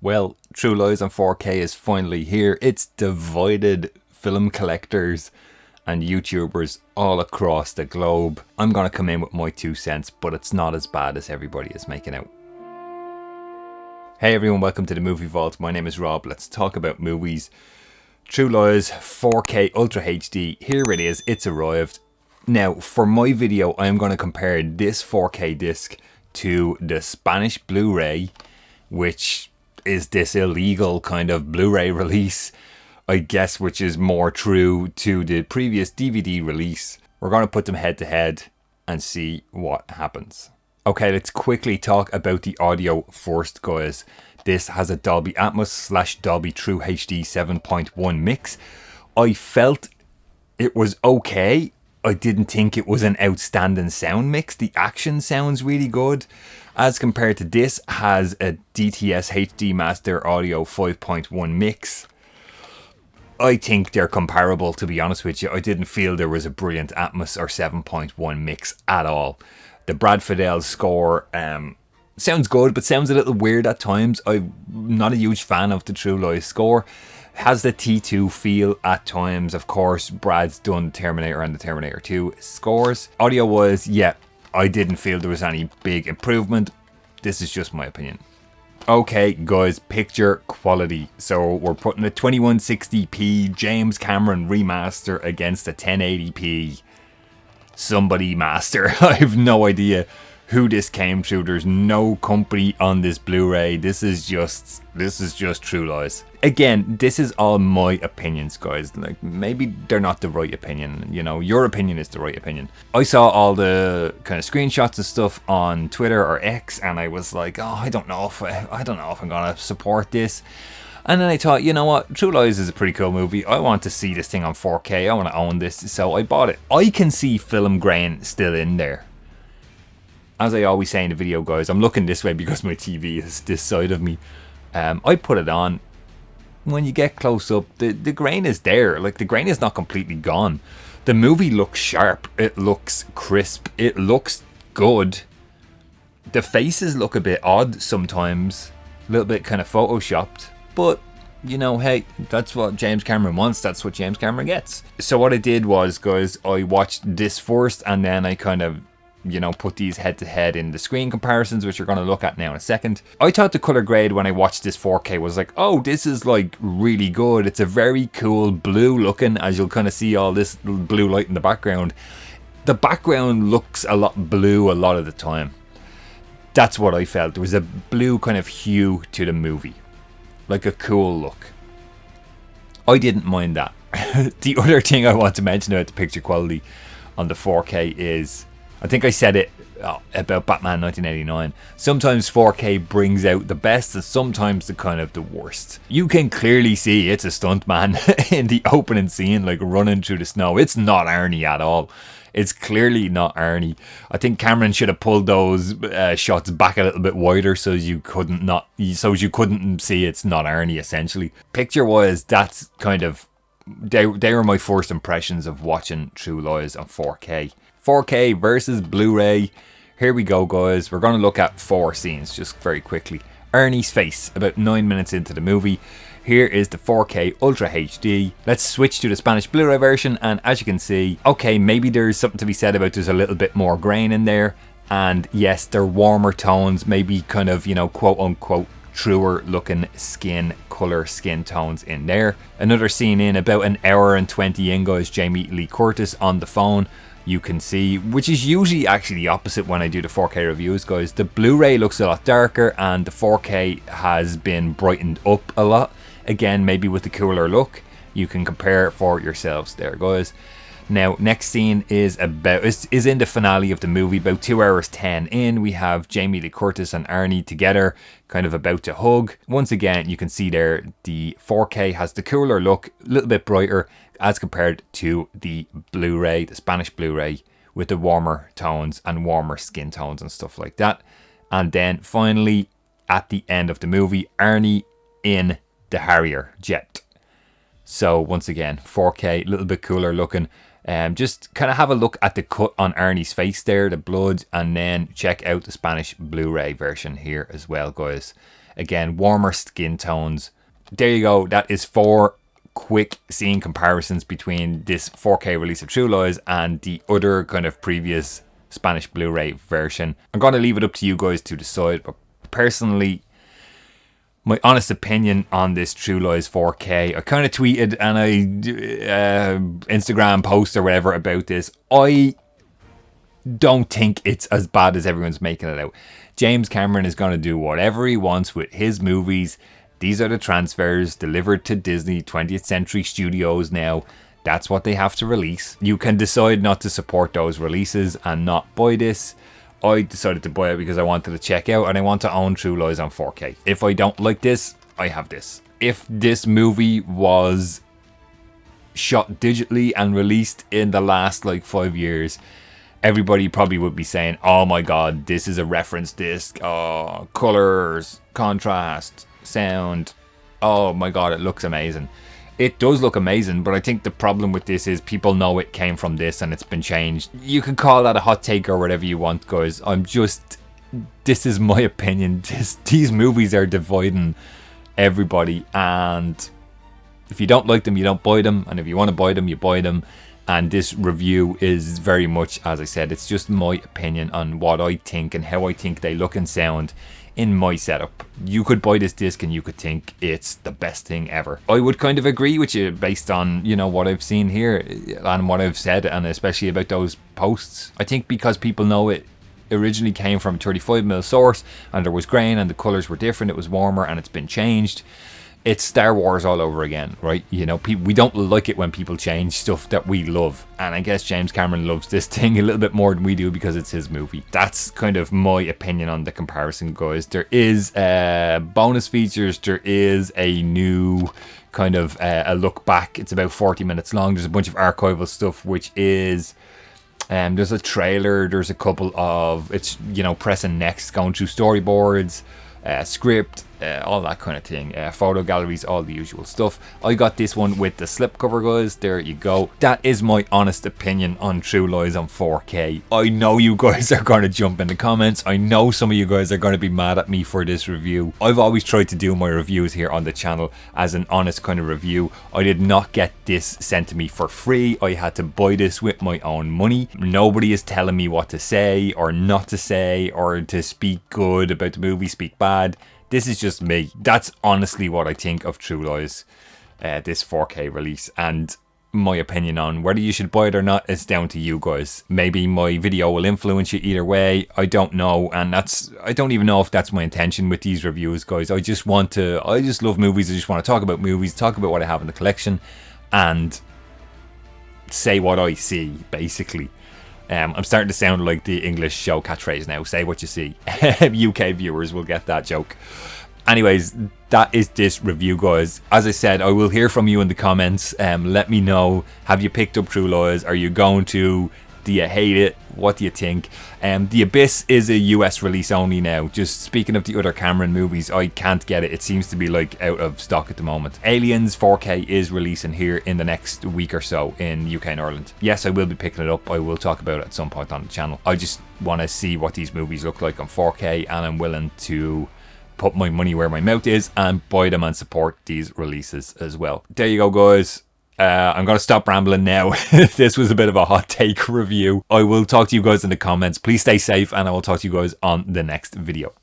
Well, True Lies on 4K is finally here. It's divided film collectors and YouTubers all across the globe. I'm gonna come in with my 2 cents, but it's not as bad as everybody is making out. Hey everyone, welcome to the Movie Vault. My name is Rob. Let's talk about movies. True Lies 4K Ultra HD. Here it is, it's arrived. Now, for my video, I'm going to compare this 4K disc to the Spanish Blu-ray, which is this illegal kind of Blu-ray release, I guess, which is more true to the previous DVD release. We're going to put them head to head and see what happens. Okay, let's quickly talk about the audio first, guys. This has a Dolby Atmos / Dolby True HD 7.1 mix. I felt it was okay. I didn't think it was an outstanding sound mix. The action sounds really good. As compared to this, has a DTS HD Master Audio 5.1 mix. I think they're comparable, to be honest with you. I didn't feel there was a brilliant Atmos or 7.1 mix at all. The Brad Fiedel score sounds good, but sounds a little weird at times. I'm not a huge fan of the True Lies score. Has the T2 feel at times. Of course, Brad's done Terminator and the Terminator 2 scores. Audio wise, yeah, I didn't feel there was any big improvement. This is just my opinion. Okay, guys, picture quality. So we're putting a 2160p James Cameron remaster against a 1080p somebody master. I have no idea who this came through. There's no company on this Blu-ray. This is just True Lies. Again, this is all my opinions, guys. Like, maybe they're not the right opinion. You know, your opinion is the right opinion. I saw all the kind of screenshots and stuff on Twitter or X, and I was like, oh, I don't know if I'm gonna support this. And then I thought, you know what, True Lies is a pretty cool movie. I want to see this thing on 4K. I want to own this, so I bought it. I can see film grain still in there. As I always say in the video, guys, I'm looking this way because my TV is this side of me. I put it on. When you get close up, the grain is there. Like, the grain is not completely gone. The movie looks sharp. It looks crisp. It looks good. The faces look a bit odd sometimes. A little bit kind of photoshopped. But, you know, hey, that's what James Cameron wants. That's what James Cameron gets. So what I did was, guys, I watched this first and then I kind of, you know, put these head to head in the screen comparisons, which we're going to look at now in a second. I thought the color grade when I watched this 4K was like, oh, this is like really good. It's a very cool blue looking, as you'll kind of see all this blue light in the background. The background looks a lot blue a lot of the time. That's what I felt. There was a blue kind of hue to the movie. Like a cool look. I didn't mind that. The other thing I want to mention about the picture quality on the 4K is, I think I said it about Batman 1989. Sometimes 4K brings out the best and sometimes the kind of the worst. You can clearly see it's a stuntman in the opening scene, like running through the snow. It's not Arnie at all. It's clearly not Arnie. I think Cameron should have pulled those shots back a little bit wider so you couldn't see it's not Arnie, essentially. Picture-wise, that's kind of, they were my first impressions of watching True Lies on 4K. 4K versus Blu-ray. Here we go, guys. We're going to look at 4 scenes just very quickly. Ernie's face, about 9 minutes into the movie. Here is the 4K Ultra HD. Let's switch to the Spanish Blu-ray version, and as you can see, okay, maybe there's something to be said about there's a little bit more grain in there, and yes, they're warmer tones, maybe kind of, you know, quote-unquote truer looking skin tones in there. Another scene in about an hour and 20 in, guys, Jamie Lee Curtis on the phone. You can see, which is usually actually the opposite when I do the 4K reviews, guys. The Blu-ray looks a lot darker and the 4K has been brightened up a lot. Again, maybe with the cooler look. You can compare for yourselves there, guys. Now, next scene is in the finale of the movie, about 2 hours 10 in. We have Jamie Lee Curtis and Arnie together, kind of about to hug. Once again, you can see there the 4K has the cooler look, a little bit brighter as compared to the Blu-ray, the Spanish Blu-ray, with the warmer tones and warmer skin tones and stuff like that. And then finally, at the end of the movie, Arnie in the Harrier jet. So once again, 4K, a little bit cooler looking. Just kind of have a look at the cut on Arnie's face there, the blood, and then check out the Spanish Blu-ray version here as well, guys. Again, warmer skin tones. There you go. That is 4 quick scene comparisons between this 4K release of True Lies and the other kind of previous Spanish Blu-ray version. I'm going to leave it up to you guys to decide, but personally, my honest opinion on this True Lies 4K, I kind of tweeted and I Instagram post or whatever about this. I don't think it's as bad as everyone's making it out. James Cameron is going to do whatever he wants with his movies. These are the transfers delivered to Disney 20th Century Studios now. That's what they have to release. You can decide not to support those releases and not buy this. I decided to buy it because I wanted to check out and I want to own True Lies on 4K. If I don't like this, I have this. If this movie was shot digitally and released in the last like 5 years, everybody probably would be saying, oh my god, this is a reference disc. Oh, colors, contrast, sound. Oh my god, it looks amazing. It does look amazing, but I think the problem with this is people know it came from this and it's been changed. You can call that a hot take or whatever you want, guys. This is my opinion. These movies are dividing everybody, and if you don't like them, you don't buy them, and if you want to buy them, you buy them. And this review is very much, as I said, it's just my opinion on what I think and how I think they look and sound in my setup. You could buy this disc and you could think it's the best thing ever. I would kind of agree with you based on, you know, what I've seen here and what I've said, and especially about those posts. I think because people know it originally came from a 35mm source and there was grain and the colors were different, it was warmer and it's been changed. It's Star Wars all over again, right? You know, we don't like it when people change stuff that we love. And I guess James Cameron loves this thing a little bit more than we do because it's his movie. That's kind of my opinion on the comparison, guys. There is bonus features. There is a new kind of a look back. It's about 40 minutes long. There's a bunch of archival stuff, which is... there's a trailer. There's a couple of... It's, you know, pressing next, going through storyboards, script, all that kind of thing, photo galleries, all the usual stuff. I got this one with the slipcover, guys. There you go. That is my honest opinion on True Lies on 4K. I know you guys are going to jump in the comments. I know some of you guys are going to be mad at me for this review. I've always tried to do my reviews here on the channel as an honest kind of review. I did not get this sent to me for free. I had to buy this with my own money. Nobody is telling me what to say or not to say or to speak good about the movie, speak bad. This is just me. That's honestly what I think of True Lies, this 4K release. And my opinion on whether you should buy it or not is down to you guys. Maybe my video will influence you either way. I don't know. And I don't even know if that's my intention with these reviews, guys. I just love movies. I just want to talk about movies, talk about what I have in the collection, and say what I see, basically. I'm starting to sound like the English show catchphrase now. Say what you see. UK viewers will get that joke. Anyways, that is this review, guys. As I said, I will hear from you in the comments. Let me know. Have you picked up True Lies? Are you going to? Do you hate it? What do you think? The Abyss is a US release only now. Just speaking of the other Cameron movies, I can't get it. It seems to be like out of stock at the moment. Aliens 4K is releasing here in the next week or so in UK and Ireland. Yes, I will be picking it up. I will talk about it at some point on the channel. I just want to see what these movies look like on 4K, and I'm willing to put my money where my mouth is and buy them and support these releases as well. There you go, guys. I'm going to stop rambling now. This was a bit of a hot take review. I will talk to you guys in the comments. Please stay safe, and I will talk to you guys on the next video.